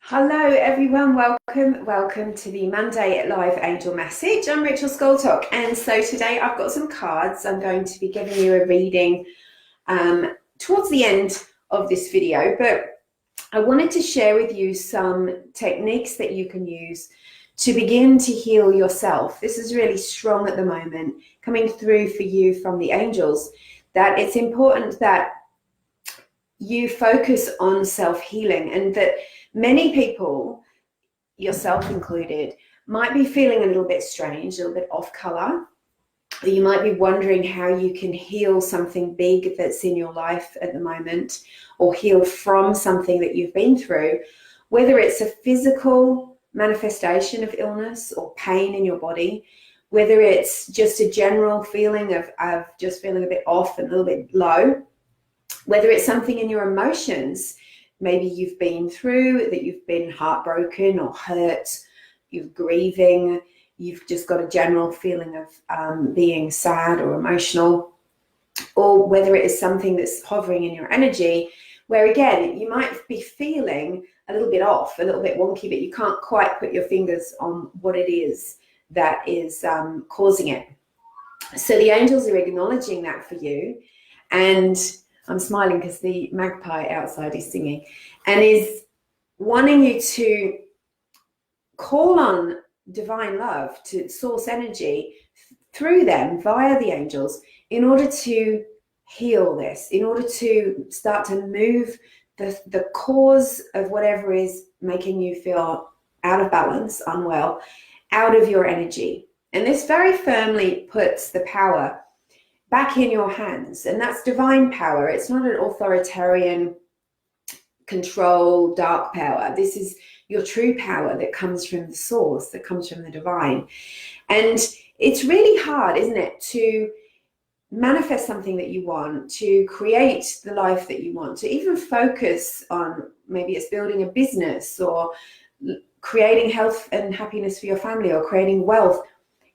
Hello everyone, welcome to the Monday Live Angel Message. I'm Rachel Scoltock, and so today I've got some cards. I'm going to be giving you a reading towards the end of this video, but I wanted to share with you some techniques that you can use to begin to heal yourself. This is really strong at the moment, coming through for you from the angels, that it's important that you focus on self-healing, and that many people, yourself included, might be feeling a little bit strange, a little bit off color. Or you might be wondering how you can heal something big that's in your life at the moment, or heal from something that you've been through, whether it's a physical manifestation of illness or pain in your body, whether it's just a general feeling of just feeling a bit off and a little bit low, whether it's something in your emotions. Maybe you've been through that, you've been heartbroken or hurt, you're grieving, you've just got a general feeling of being sad or emotional, or whether it is something that's hovering in your energy, where again, you might be feeling a little bit off, a little bit wonky, but you can't quite put your fingers on what it is that is causing it. So the angels are acknowledging that for you, and I'm smiling because the magpie outside is singing, and is wanting you to call on divine love, to source energy through them via the angels, in order to heal this, in order to start to move the cause of whatever is making you feel out of balance, unwell, out of your energy. And this very firmly puts the power back in your hands, and that's divine power. It's not an authoritarian control, dark power. This is your true power that comes from the source, that comes from the divine. And it's really hard, isn't it, to manifest something that you want, to create the life that you want, to even focus on, maybe it's building a business or creating health and happiness for your family or creating wealth.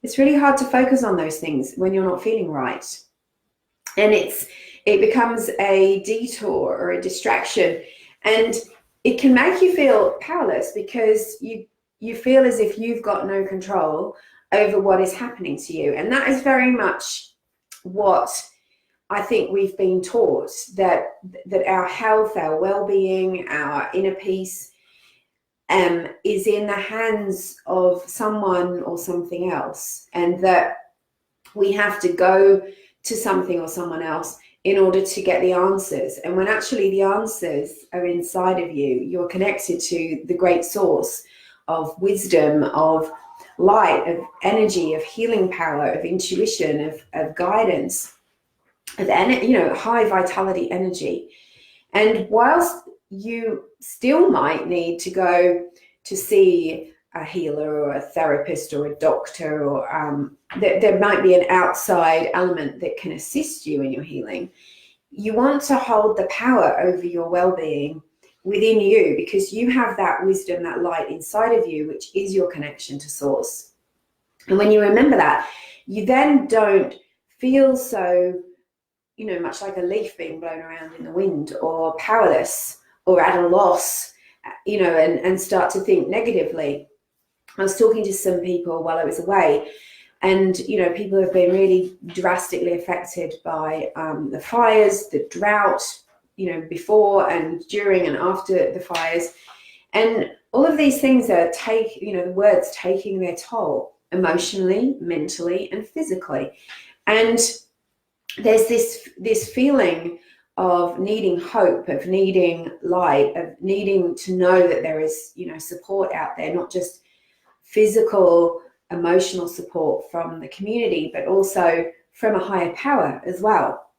It's really hard to focus on those things when you're not feeling right. And it becomes a detour or a distraction. And it can make you feel powerless, because you feel as if you've got no control over what is happening to you. And that is very much what I think we've been taught, that our health, our well-being, our inner peace is in the hands of someone or something else, and that we have to go to something or someone else in order to get the answers. And when actually the answers are inside of you, you're connected to the great source of wisdom, of light, of energy, of healing power, of intuition, of guidance, of high vitality energy. And whilst you still might need to go to see a healer or a therapist or a doctor, or there might be an outside element that can assist you in your healing, you want to hold the power over your well-being within you, because you have that wisdom, that light inside of you, which is your connection to source. And when you remember that, you then don't feel so, much like a leaf being blown around in the wind, or powerless, or at a loss, and start to think negatively. I was talking to some people while I was away, and people have been really drastically affected by the fires, the drought, before and during and after the fires, and all of these things are the words taking their toll emotionally, mentally, and physically. And there's this feeling of needing hope, of needing light, of needing to know that there is support out there, not just physical, emotional support from the community, but also from a higher power as well.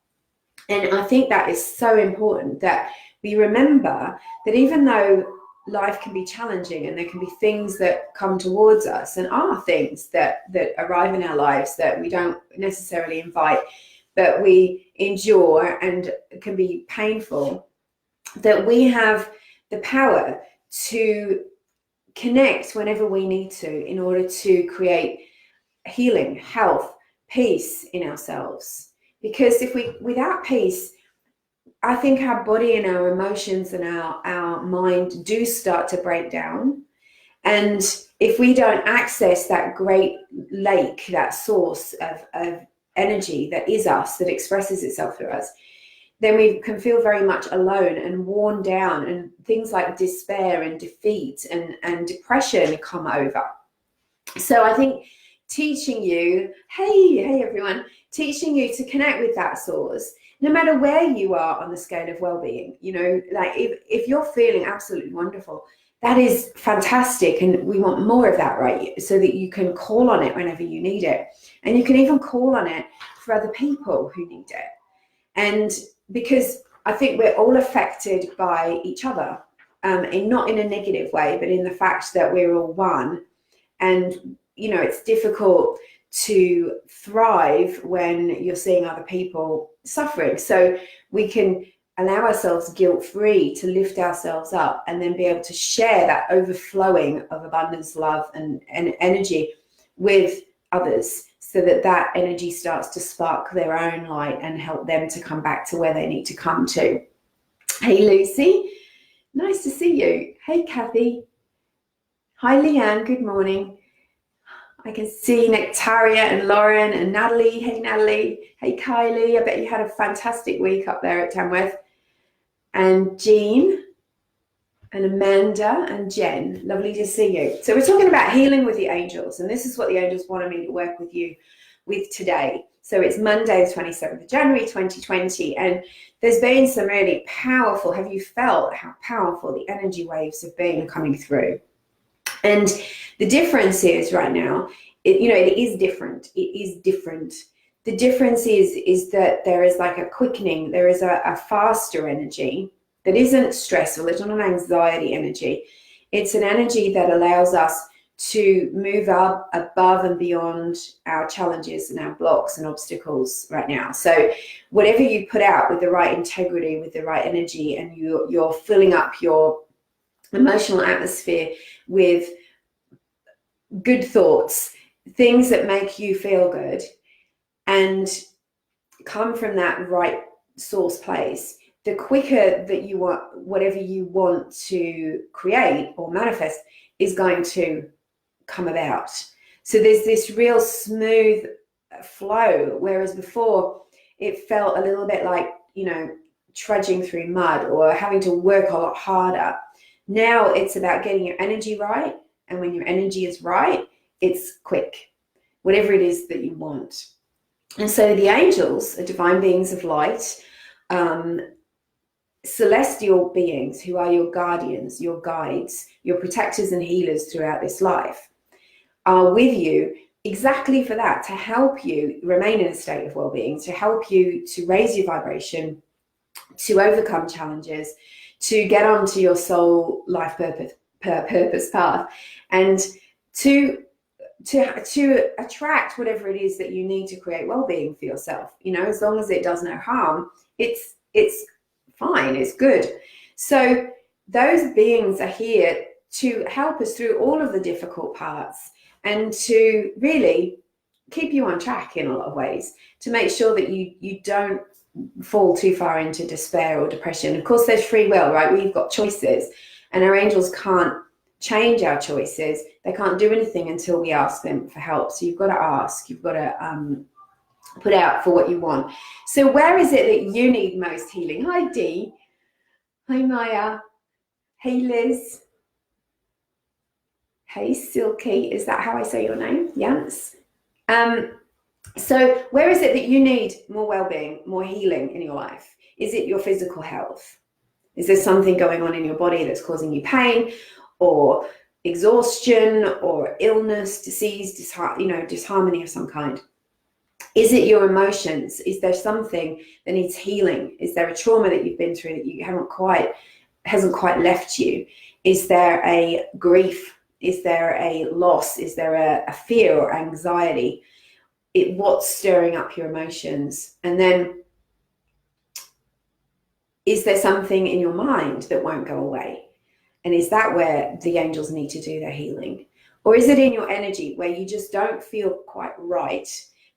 And I think that is so important, that we remember that even though life can be challenging, and there can be things that come towards us, and are things that arrive in our lives that we don't necessarily invite, but we endure and can be painful, that we have the power to connect whenever we need to, in order to create healing, health, peace in ourselves. Because without peace, I think our body and our emotions and our mind do start to break down. And if we don't access that great lake, that source of energy that is us, that expresses itself through us, then we can feel very much alone and worn down, and things like despair and defeat and depression come over. So I think teaching you, hey everyone, teaching you to connect with that source, no matter where you are on the scale of well-being, you know, like if you're feeling absolutely wonderful, that is fantastic, and we want more of that, right? So that you can call on it whenever you need it, and you can even call on it for other people who need it. And because I think we're all affected by each other, and not in a negative way, but in the fact that we're all one. And, you know, it's difficult to thrive when you're seeing other people suffering. So we can allow ourselves guilt-free to lift ourselves up, and then be able to share that overflowing of abundance, love, and energy with others, so that that energy starts to spark their own light and help them to come back to where they need to come to. Hey, Lucy. Nice to see you. Hey, Kathy. Hi, Leanne. Good morning. I can see Nectaria and Lauren and Natalie. Hey, Natalie. Hey, Kylie. I bet you had a fantastic week up there at Tamworth. And Jean and Amanda and Jen. Lovely to see you. So we're talking about healing with the angels, and this is what the angels wanted me to work with you with today. So it's Monday, the 27th of January, 2020, and there's been some really powerful, have you felt how powerful the energy waves have been coming through? And the difference is right now, it is different. It is different. The difference is that there is like a quickening, there is a faster energy that isn't stressful, it's not an anxiety energy. It's an energy that allows us to move up above and beyond our challenges and our blocks and obstacles right now. So whatever you put out with the right integrity, with the right energy, and you're filling up your emotional atmosphere with good thoughts, things that make you feel good, and come from that right source place, the quicker that you want whatever you want to create or manifest is going to come about. So there's this real smooth flow, whereas before it felt a little bit like, you know, trudging through mud or having to work a lot harder. Now it's about getting your energy right, and when your energy is right, it's quick, whatever it is that you want. And so the angels are divine beings of light, celestial beings who are your guardians, your guides, your protectors and healers throughout this life, are with you exactly for that, to help you remain in a state of well-being, to help you to raise your vibration, to overcome challenges, to get onto your soul life purpose path, and to attract whatever it is that you need to create well-being for yourself. You know, as long as it does no harm, it's fine, it's good. So those beings are here to help us through all of the difficult parts, and to really keep you on track in a lot of ways, to make sure that you don't fall too far into despair or depression. Of course, there's free will, right? We've got choices, and our angels can't change our choices. They can't do anything until we ask them for help. So you've got to ask, you've got to put out for what you want. So where is it that you need most healing? Hi, Dee. Hi, Maya. Hey, Liz. Hey, Silky. Is that how I say your name? Yes. So where is it that you need more well-being, more healing in your life? Is it your physical health? Is there something going on in your body that's causing you pain, or exhaustion, or illness, disease, disharmony of some kind? Is it your emotions? Is there something that needs healing? Is there a trauma that you've been through that you hasn't quite left you? Is there a grief? Is there a loss? Is there a fear or anxiety? What's stirring up your emotions? And then, is there something in your mind that won't go away? And is that where the angels need to do their healing? Or is it in your energy where you just don't feel quite right,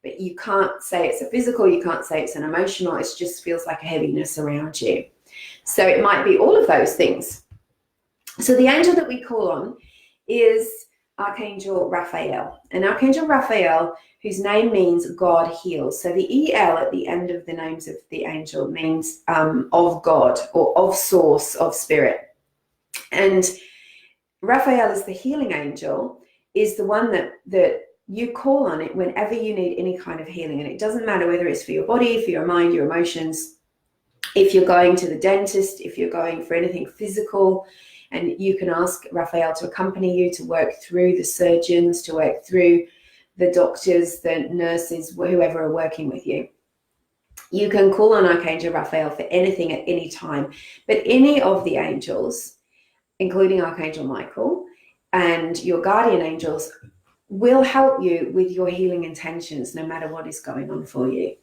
but you can't say it's a physical, you can't say it's an emotional, it just feels like a heaviness around you. So it might be all of those things. So the angel that we call on is Archangel Raphael. And Archangel Raphael, whose name means God heals. So the EL at the end of the names of the angel means of God, or of source, of spirit. And Raphael is the healing angel, is the one that you call on it whenever you need any kind of healing. And it doesn't matter whether it's for your body, for your mind, your emotions, if you're going to the dentist, if you're going for anything physical, and you can ask Raphael to accompany you, to work through the surgeons, to work through the doctors, the nurses, whoever are working with you. You can call on Archangel Raphael for anything at any time. But any of the angels, including Archangel Michael and your guardian angels, will help you with your healing intentions, no matter what is going on for you.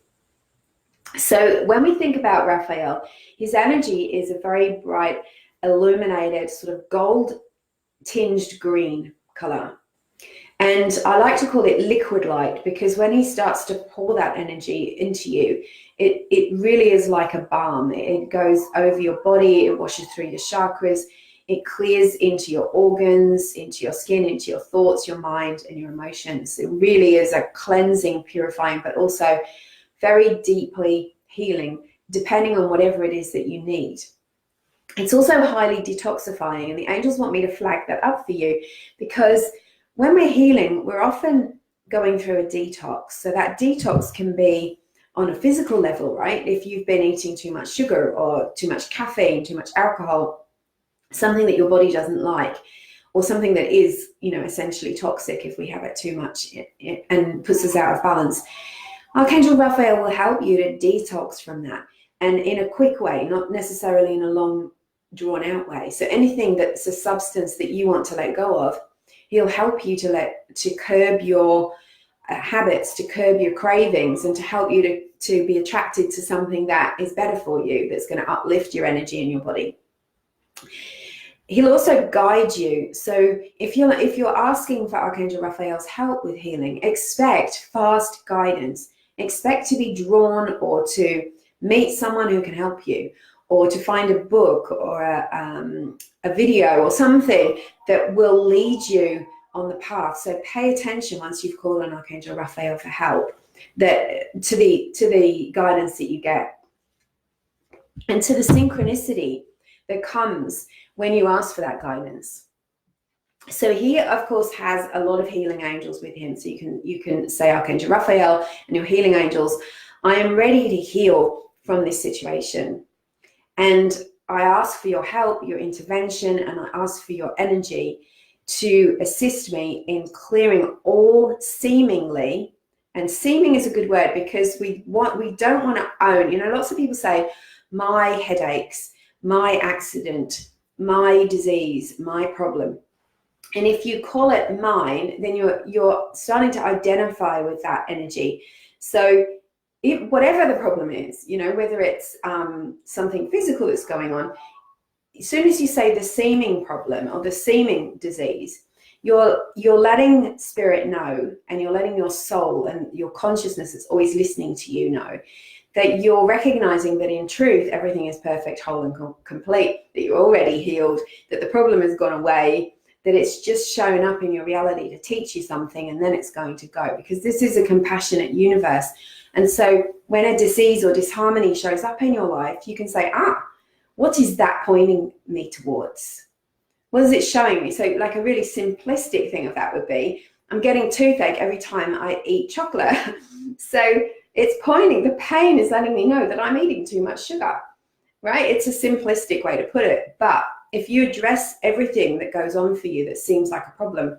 So when we think about Raphael, his energy is a very bright, illuminated, sort of gold tinged green color. And I like to call it liquid light, because when he starts to pour that energy into you, it really is like a balm. It goes over your body, it washes through your chakras, it clears into your organs, into your skin, into your thoughts, your mind, and your emotions. It really is a cleansing, purifying, but also very deeply healing, depending on whatever it is that you need. It's also highly detoxifying, and the angels want me to flag that up for you, because when we're healing, we're often going through a detox. So that detox can be on a physical level, right? If you've been eating too much sugar or too much caffeine, too much alcohol, something that your body doesn't like, or something that is, essentially toxic if we have it too much and puts us out of balance. Archangel Raphael will help you to detox from that, and in a quick way, not necessarily in a long, drawn out way. So anything that's a substance that you want to let go of, he'll help you to curb your habits, to curb your cravings, and to help you to be attracted to something that is better for you, that's going to uplift your energy in your body. He'll also guide you. So if you're asking for Archangel Raphael's help with healing, expect fast guidance. Expect to be drawn, or to meet someone who can help you, or to find a book or a video or something that will lead you on the path. So pay attention once you've called on Archangel Raphael for help, to the guidance that you get, and to the synchronicity that comes when you ask for that guidance. So he, of course, has a lot of healing angels with him. So you can say, Archangel Raphael and your healing angels, I am ready to heal from this situation. And I ask for your help, your intervention, and I ask for your energy to assist me in clearing all seemingly, and seeming is a good word, because we don't want to own, lots of people say, my headaches, my accident, my disease, my problem. And if you call it mine, then you're starting to identify with that energy. So whatever the problem is, whether it's something physical that's going on, as soon as you say the seeming problem or the seeming disease, you're letting spirit know, and you're letting your soul and your consciousness that's always listening to you know that you're recognizing that in truth, everything is perfect, whole, and complete, that you're already healed, that the problem has gone away, that it's just shown up in your reality to teach you something, and then it's going to go, because this is a compassionate universe. And so when a disease or disharmony shows up in your life, you can say, what is that pointing me towards? What is it showing me? So like a really simplistic thing of that would be, I'm getting toothache every time I eat chocolate. So it's pointing, the pain is letting me know that I'm eating too much sugar, right? It's a simplistic way to put it. But if you address everything that goes on for you that seems like a problem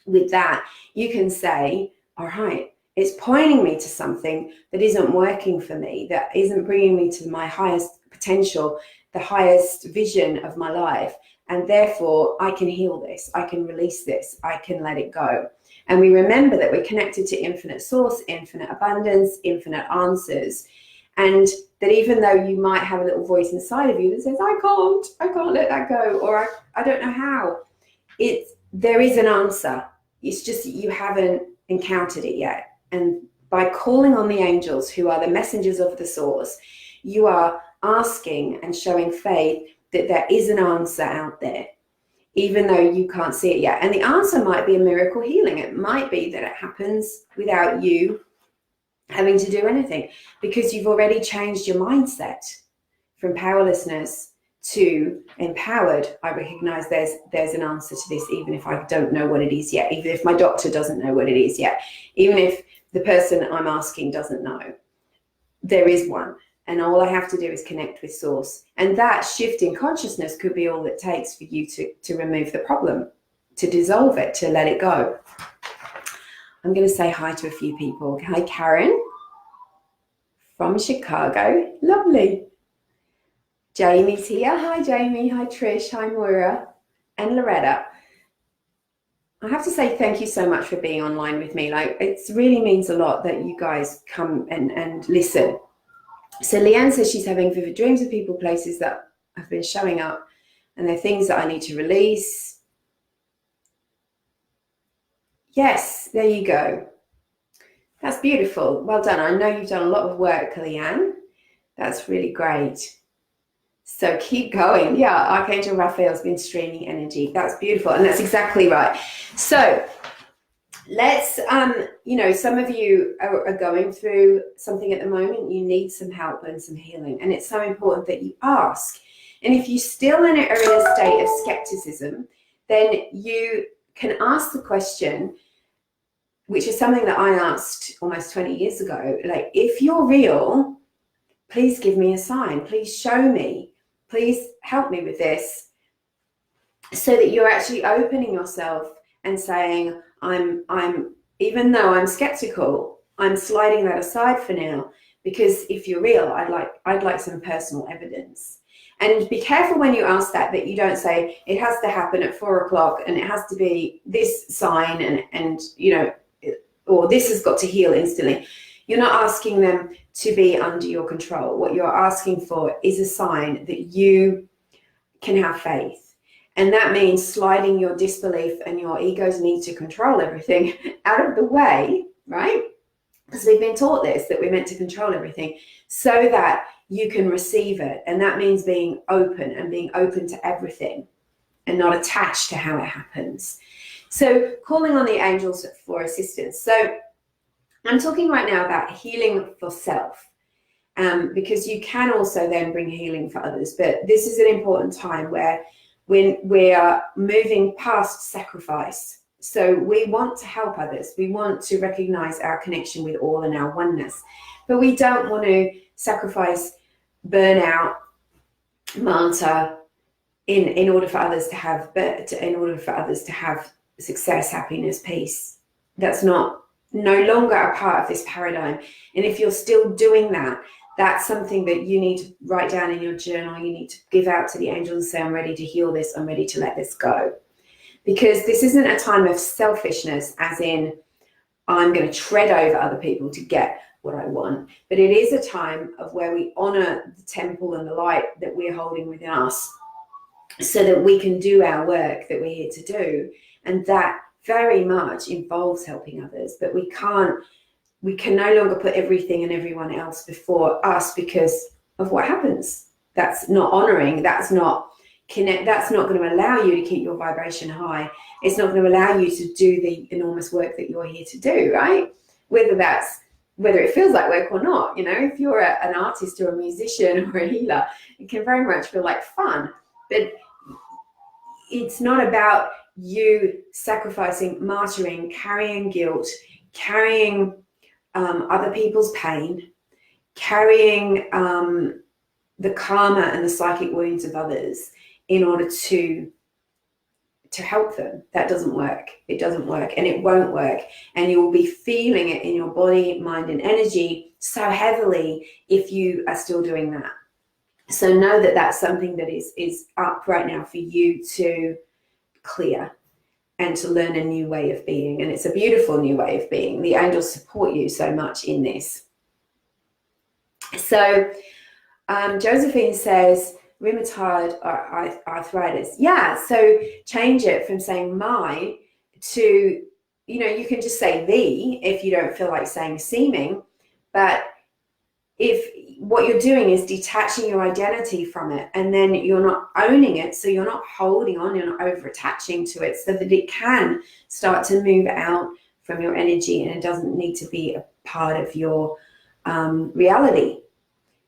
with that, you can say, all right, it's pointing me to something that isn't working for me, that isn't bringing me to my highest potential, the highest vision of my life. And therefore, I can heal this, I can release this, I can let it go. And we remember that we're connected to infinite source, infinite abundance, infinite answers. And that even though you might have a little voice inside of you that says, I can't let that go, or I don't know how, there is an answer. It's just that you haven't encountered it yet. And by calling on the angels, who are the messengers of the source, you are asking and showing faith that there is an answer out there, even though you can't see it yet. And the answer might be a miracle healing. It might be that it happens without you having to do anything, because you've already changed your mindset from powerlessness to empowered. I recognize there's an answer to this, even if I don't know what it is yet, even if my doctor doesn't know what it is yet, even if the person I'm asking doesn't know. There is one, and all I have to do is connect with source. And that shift in consciousness could be all it takes for you to remove the problem, to dissolve it, to let it go. I'm going to say hi to a few people. Hi, Karen from Chicago. Lovely. Jamie's here. Hi, Jamie. Hi, Trish. Hi, Moira and Loretta. I have to say thank you so much for being online with me. Like, it really means a lot that you guys come and listen. So Leanne says she's having vivid dreams of people, places that have been showing up, and they're things that I need to release. Yes, there you go. That's beautiful. Well done. I know you've done a lot of work, Leanne. That's really great. So keep going. Yeah, Archangel Raphael's been streaming energy. That's beautiful. And that's exactly right. So let's, some of you are going through something at the moment. You need some help and some healing. And it's so important that you ask. And if you still are in a state of skepticism, then you can ask the question, which is something that I asked almost 20 years ago. Like, if you're real, please give me a sign. Please show me. Please help me with this. So that you're actually opening yourself and saying, I'm even though I'm skeptical, I'm sliding that aside for now, because if you're real, I'd like some personal evidence. And be careful when you ask that you don't say it has to happen at 4 o'clock and it has to be this sign and or this has got to heal instantly. You're not asking them to be under your control. What you're asking for is a sign that you can have faith. And that means sliding your disbelief and your ego's need to control everything out of the way, right? Because we've been taught this, that we're meant to control everything so that you can receive it. And that means being open and being open to everything and not attached to how it happens. So calling on the angels for assistance. So I'm talking right now about healing for self, because you can also then bring healing for others. But this is an important time where when we are moving past sacrifice. So we want to help others. We want to recognize our connection with all and our oneness. But we don't want to sacrifice burnout, martyr, in order for others to have success, happiness, peace. That's no longer a part of this paradigm. And if you're still doing that, that's something that you need to write down in your journal. You need to give out to the angels and say, I'm ready to heal this. I'm ready to let this go. Because this isn't a time of selfishness, as in I'm going to tread over other people to get what I want. But it is a time of where we honor the temple and the light that we're holding within us, so that we can do our work that we're here to do. And that very much involves helping others. But we can no longer put everything and everyone else before us because of what happens. That's not honoring. That's not going to allow you to keep your vibration high. It's not going to allow you to do the enormous work that you're here to do, right? Whether it feels like work or not. If you're an artist or a musician or a healer, it can very much feel like fun. But it's not about you sacrificing, martyring, carrying guilt, carrying other people's pain, carrying the karma and the psychic wounds of others in order to help them. That doesn't work. It doesn't work, and it won't work. And you will be feeling it in your body, mind, and energy so heavily if you are still doing that. So know that that's something that is up right now for you to clear and to learn a new way of being. And it's a beautiful new way of being. The angels support you so much in this. So Josephine says, rheumatoid arthritis. Yeah, so change it from saying my to you can just say the if you don't feel like saying seeming, but if what you're doing is detaching your identity from it, and then you're not owning it, so you're not holding on, you're not over attaching to it, so that it can start to move out from your energy and it doesn't need to be a part of your reality.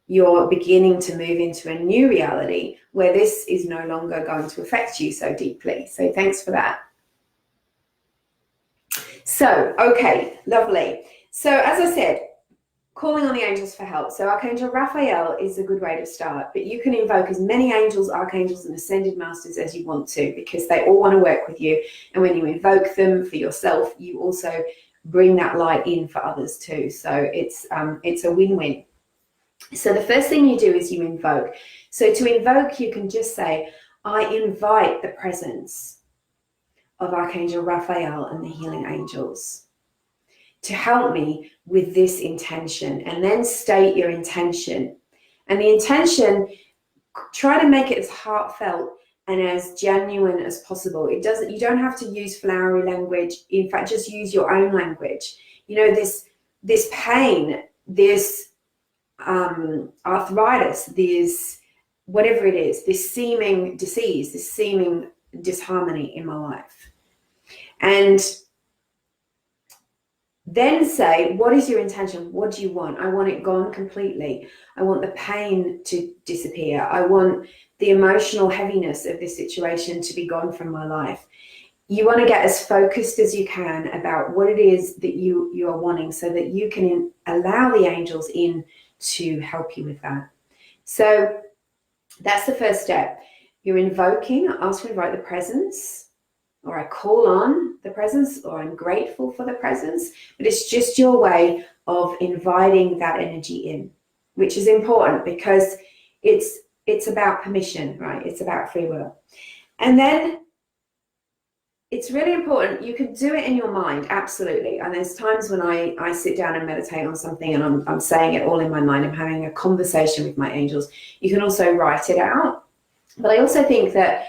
You're beginning to move into a new reality where this is no longer going to affect you so deeply. So thanks for that. So, okay, lovely. So as I said, calling on the angels for help. So Archangel Raphael is a good way to start, but you can invoke as many angels, archangels, and ascended masters as you want to, because they all want to work with you. And when you invoke them for yourself, you also bring that light in for others too. So it's a win-win. So the first thing you do is you invoke. So to invoke, you can just say, I invite the presence of Archangel Raphael and the healing angels to help me with this intention, and then state your intention. And the intention, try to make it as heartfelt and as genuine as possible. You don't have to use flowery language. In fact, just use your own language. This pain, this arthritis, this whatever it is, this seeming disease, this seeming disharmony in my life. And then say, what is your intention? What do you want? I want it gone completely. I want the pain to disappear. I want the emotional heaviness of this situation to be gone from my life. You want to get as focused as you can about what it is that you are wanting, so that you can allow the angels in to help you with that. So that's the first step. You're invoking, ask to invite the presence, or I call on the presence, or I'm grateful for the presence, but it's just your way of inviting that energy in, which is important because it's about permission, right? It's about free will. And then it's really important, you can do it in your mind, absolutely. And there's times when I sit down and meditate on something and I'm saying it all in my mind, I'm having a conversation with my angels. You can also write it out. But I also think that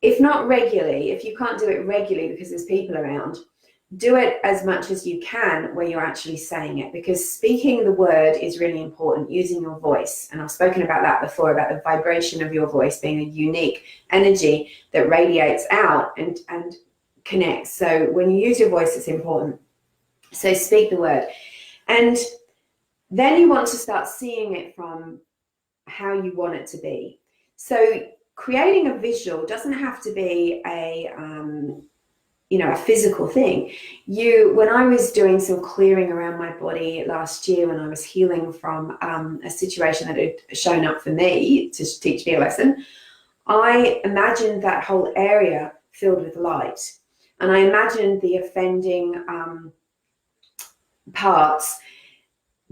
if not regularly, if you can't do it regularly because there's people around, do it as much as you can where you're actually saying it, because speaking the word is really important, using your voice. And I've spoken about that before, about the vibration of your voice being a unique energy that radiates out and connects. So when you use your voice, it's important. So speak the word. And then you want to start seeing it from how you want it to be. So creating a visual doesn't have to be a physical thing. When I was doing some clearing around my body last year, when I was healing from a situation that had shown up for me to teach me a lesson, I imagined that whole area filled with light. And I imagined the offending parts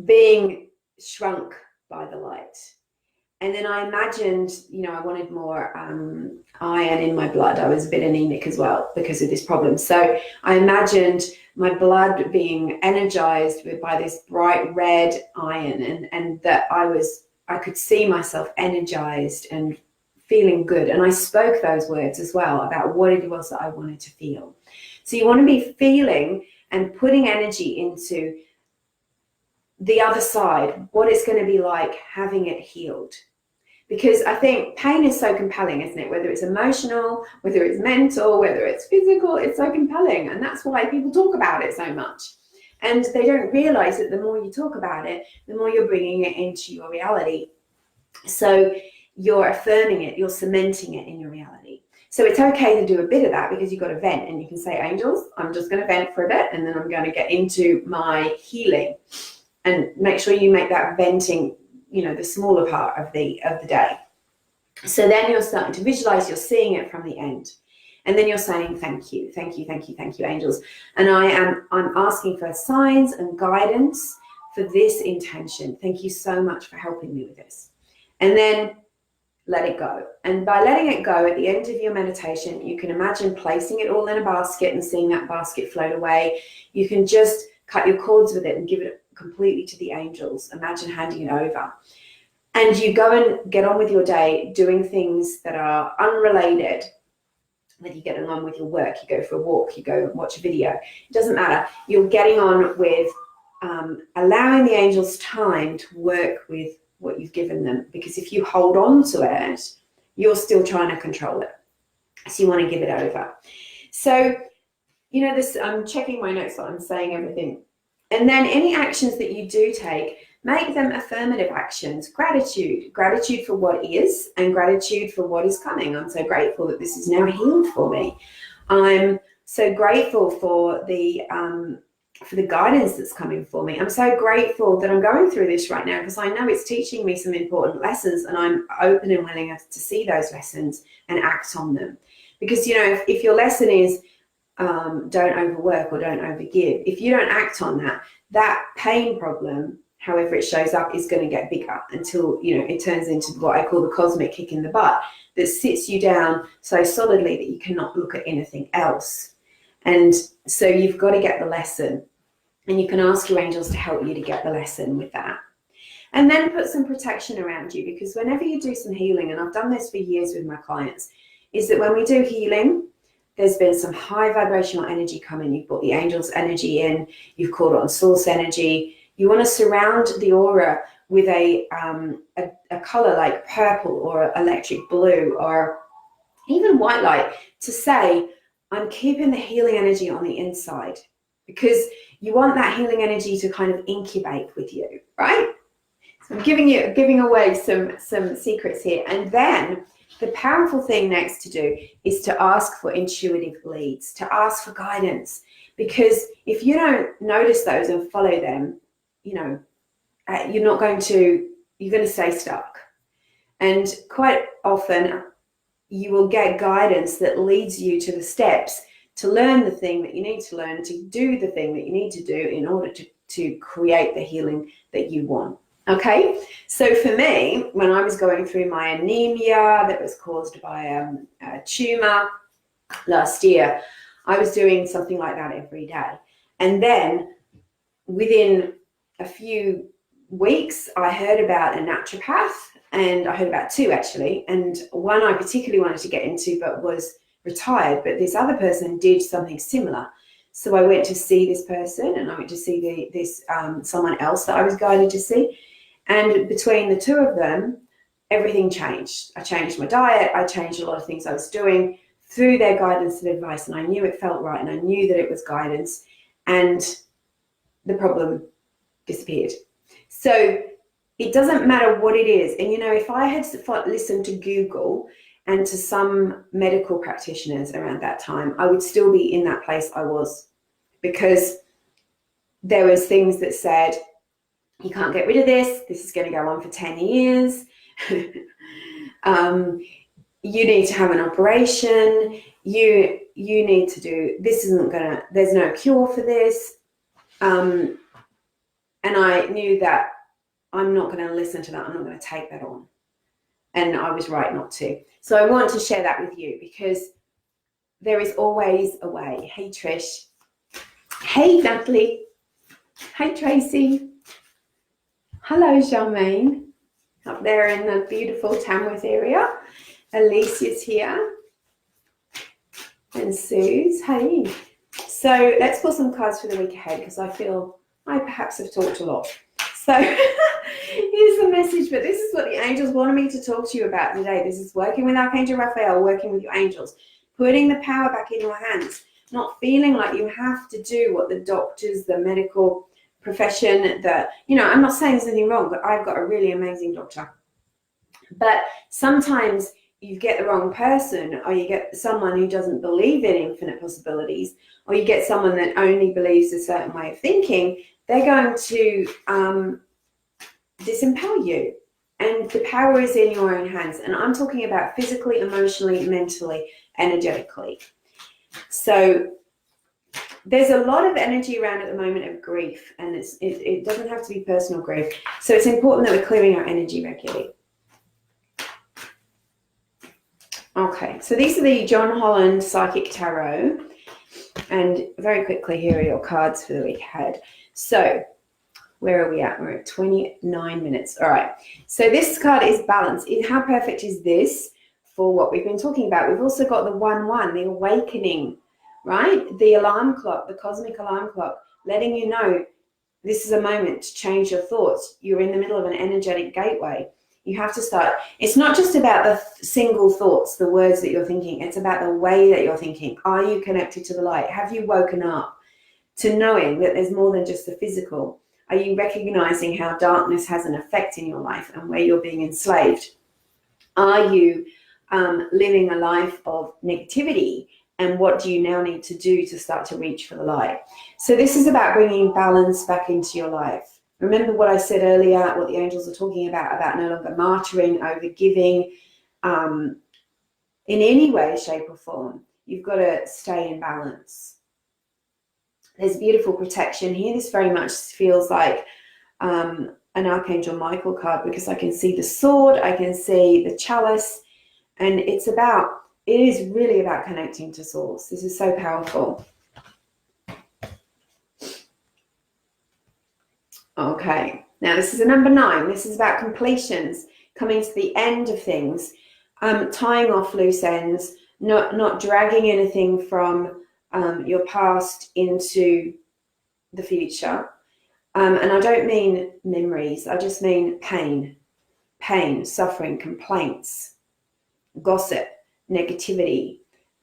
being shrunk by the light. And then I imagined, I wanted more iron in my blood. I was a bit anemic as well because of this problem. So I imagined my blood being energized by this bright red iron, and that I could see myself energized and feeling good. And I spoke those words as well about what it was that I wanted to feel. So you want to be feeling and putting energy into the other side, what it's going to be like having it healed. Because I think pain is so compelling, isn't it? Whether it's emotional, whether it's mental, whether it's physical, it's so compelling. And that's why people talk about it so much. And they don't realize that the more you talk about it, the more you're bringing it into your reality. So you're affirming it, you're cementing it in your reality. So it's okay to do a bit of that, because you've got to vent, and you can say, angels, I'm just going to vent for a bit, and then I'm going to get into my healing. And make sure you make that venting, the smaller part of the day. So then you're starting to visualize, you're seeing it from the end. And then you're saying, thank you, thank you, thank you, thank you, angels. And I'm asking for signs and guidance for this intention. Thank you so much for helping me with this. And then let it go. And by letting it go at the end of your meditation, you can imagine placing it all in a basket and seeing that basket float away. You can just cut your cords with it and give it completely to the angels. Imagine handing it over. And you go and get on with your day doing things that are unrelated whether you're getting on with your work, you go for a walk, you go watch a video, it doesn't matter. You're getting on with allowing the angels time to work with what you've given them, because if you hold on to it, you're still trying to control it. So you want to give it over. So, you know, this, I'm checking my notes that I'm saying everything. And then any actions that you do take, make them affirmative actions. Gratitude for what is, and gratitude for what is coming. I'm so grateful that this is now healed for me. I'm so grateful for the guidance that's coming for me. I'm so grateful that I'm going through this right now, because I know it's teaching me some important lessons, and I'm open and willing to see those lessons and act on them. Because, you know, if your lesson is don't overwork or don't overgive, if you don't act on that, that pain problem, however it shows up, is going to get bigger until, you know, it turns into what I call the cosmic kick in the butt that sits you down so solidly that you cannot look at anything else. And so you've got to get the lesson, and you can ask your angels to help you to get the lesson with that. And then put some protection around you, because whenever you do some healing, and I've done this for years with my clients, is that when we do healing, there's been some high vibrational energy coming. You've brought the angels' energy in, you've called on source energy. You want to surround the aura with a color like purple or electric blue or even white light, to say, I'm keeping the healing energy on the inside, because you want that healing energy to kind of incubate with you, right? So I'm giving away some secrets here. And then the powerful thing next to do is to ask for intuitive leads, to ask for guidance, because if you don't notice those and follow them, you know, you're going to stay stuck. And quite often you will get guidance that leads you to the steps to learn the thing that you need to learn, to do the thing that you need to do in order to create the healing that you want. Okay, so for me, when I was going through my anemia that was caused by a tumor last year, I was doing something like that every day. And then within a few weeks, I heard about a naturopath, and I heard about two actually. And one I particularly wanted to get into, but was retired, but this other person did something similar. So I went to see this person, and I went to see someone else that I was guided to see. And between the two of them, everything changed. I changed my diet. I changed a lot of things I was doing through their guidance and advice. And I knew it felt right, and I knew that it was guidance, and the problem disappeared. So it doesn't matter what it is. And, you know, if I had listened to Google and to some medical practitioners around that time, I would still be in that place I was, because there was things that said, you can't get rid of this. This is going to go on for 10 years. You need to have an operation. You need to do, there's no cure for this. And I knew that I'm not going to listen to that. I'm not going to take that on. And I was right not to. So I want to share that with you, because there is always a way. Hey, Trish. Hey, Natalie. Hey, Tracy. Hello, Charmaine, up there in the beautiful Tamworth area. Alicia's here. And Sue's, hey. So let's pull some cards for the week ahead, because I feel I perhaps have talked a lot. So here's the message, but this is what the angels wanted me to talk to you about today. This is working with Archangel Raphael, working with your angels, putting the power back in your hands, not feeling like you have to do what the doctors, the medical profession, I'm not saying there's anything wrong, but I've got a really amazing doctor. But sometimes you get the wrong person, or you get someone who doesn't believe in infinite possibilities, or you get someone that only believes a certain way of thinking. They're going to disempower you, and the power is in your own hands. And I'm talking about physically, emotionally, mentally, energetically. So there's a lot of energy around at the moment of grief, and it doesn't have to be personal grief. So it's important that we're clearing our energy regularly. Okay, so these are the John Holland Psychic Tarot. And very quickly, here are your cards for the week ahead. So where are we at? We're at 29 minutes. All right. So this card is balance. How perfect is this for what we've been talking about. We've also got the 1-1, the awakening, right? The alarm clock, the cosmic alarm clock, letting you know this is a moment to change your thoughts. You're in the middle of an energetic gateway. You have to start. It's not just about the single thoughts, the words that you're thinking. It's about the way that you're thinking. Are you connected to the light? Have you woken up to knowing that there's more than just the physical? Are you recognizing how darkness has an effect in your life and where you're being enslaved? Are you living a life of negativity? And what do you now need to do to start to reach for the light? So this is about bringing balance back into your life. Remember what I said earlier, what the angels are talking about no longer martyring, over giving, in any way, shape or form. You've got to stay in balance. There's beautiful protection here. This very much feels like an Archangel Michael card, because I can see the sword, I can see the chalice, and it is really about connecting to source. This is so powerful. Okay, now this is a number 9. This is about completions, coming to the end of things, tying off loose ends, not dragging anything from your past into the future. And I don't mean memories, I just mean pain, suffering, complaints, gossip, negativity,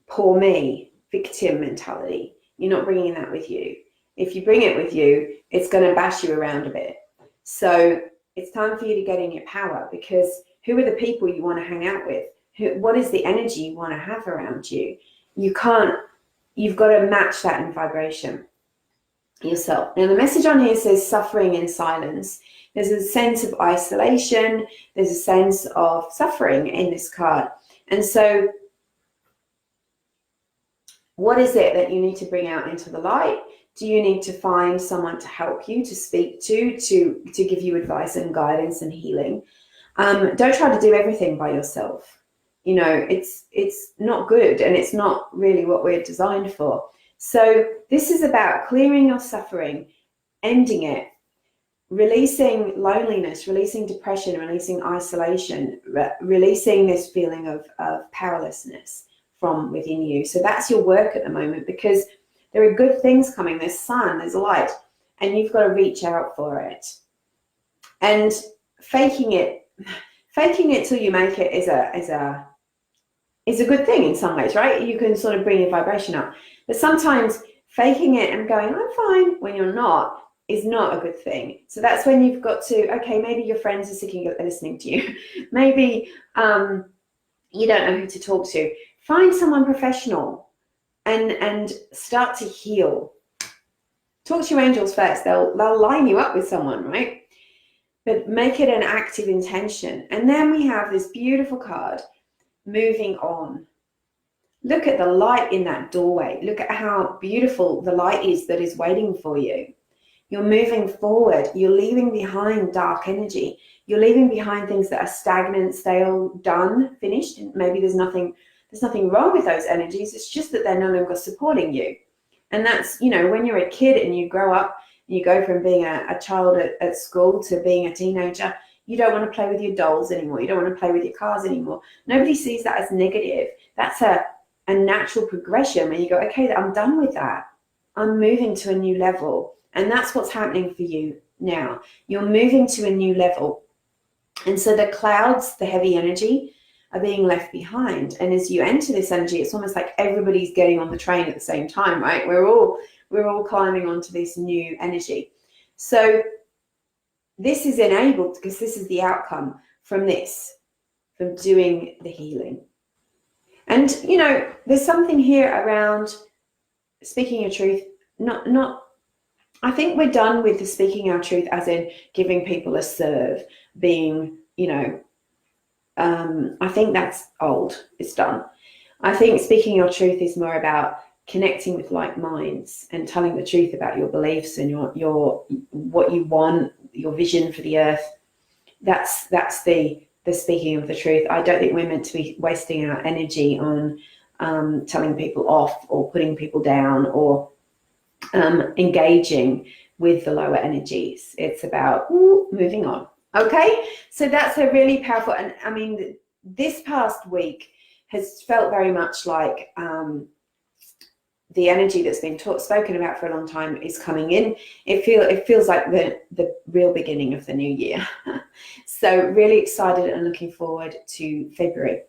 poor me, victim mentality. You're not bringing that with you. If you bring it with you, it's going to bash you around a bit. So it's time for you to get in your power, because who are the people you want to hang out with? What is the energy you want to have around you? You've got to match that in vibration yourself. Now the message on here says suffering in silence. There's a sense of isolation. There's a sense of suffering in this card. And so what is it that you need to bring out into the light? Do you need to find someone to help you, to speak to give you advice and guidance and healing? Don't try to do everything by yourself. You know, it's not good, and it's not really what we're designed for. So this is about clearing your suffering, ending it, releasing loneliness, releasing depression, releasing isolation, releasing this feeling of powerlessness from within you. So that's your work at the moment, because there are good things coming. There's sun, there's light, and you've got to reach out for it. And faking it till you make it is a good thing in some ways, right? You can sort of bring your vibration up. But sometimes faking it and going, I'm fine, when you're not, is not a good thing. So that's when you've got to, okay, maybe your friends are sick of listening to you. Maybe you don't know who to talk to. Find someone professional and start to heal. Talk to your angels first. They'll line you up with someone, right? But make it an active intention. And then we have this beautiful card, moving on. Look at the light in that doorway. Look at how beautiful the light is that is waiting for you. You're moving forward. You're leaving behind dark energy. You're leaving behind things that are stagnant, stale, done, finished. Maybe there's nothing wrong with those energies. It's just that they're no longer supporting you. And that's, you know, when you're a kid and you grow up, you go from being a child at school to being a teenager, you don't want to play with your dolls anymore. You don't want to play with your cars anymore. Nobody sees that as negative. That's a natural progression when you go, okay, I'm done with that. I'm moving to a new level. And that's what's happening for you now. You're moving to a new level. And so the clouds, the heavy energy, are being left behind. And as you enter this energy, it's almost like everybody's getting on the train at the same time, right? We're all climbing onto this new energy. So this is enabled because this is the outcome from this, from doing the healing. And, you know, there's something here around speaking your truth. I think we're done with the speaking our truth as in giving people a serve, being, you know, I think that's old. It's done. I think speaking your truth is more about connecting with like minds and telling the truth about your beliefs and your what you want, your vision for the earth. That's the speaking of the truth. I don't think we're meant to be wasting our energy on telling people off or putting people down or engaging with the lower energies. It's about moving on. Okay, so that's a really powerful, and I mean, this past week has felt very much like the energy that's been spoken about for a long time is coming in. It feels like the real beginning of the new year. So really excited and looking forward to February.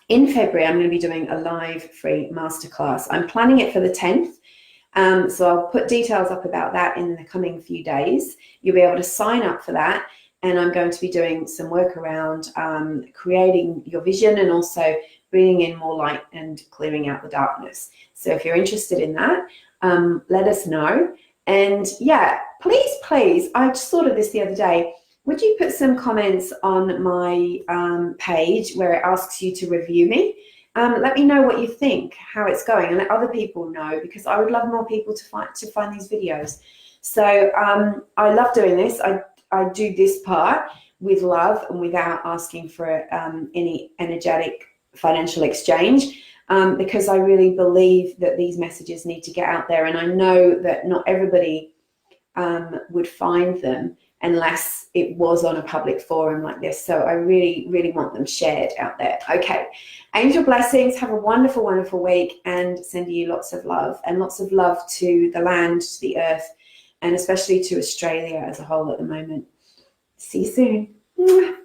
In February, I'm going to be doing a live free masterclass. I'm planning it for the 10th. So I'll put details up about that in the coming few days. You'll be able to sign up for that. And I'm going to be doing some work around creating your vision and also bringing in more light and clearing out the darkness. So if you're interested in that, let us know. And yeah, please, I just thought of this the other day. Would you put some comments on my page where it asks you to review me? Let me know what you think, how it's going, and let other people know, because I would love more people to find these videos. So I love doing this. I do this part with love and without asking for any energetic financial exchange, because I really believe that these messages need to get out there, and I know that not everybody would find them unless it was on a public forum like this. So I really, really want them shared out there. Okay, angel blessings. Have a wonderful, wonderful week, and send you lots of love, and lots of love to the land, to the earth, and especially to Australia as a whole at the moment. See you soon.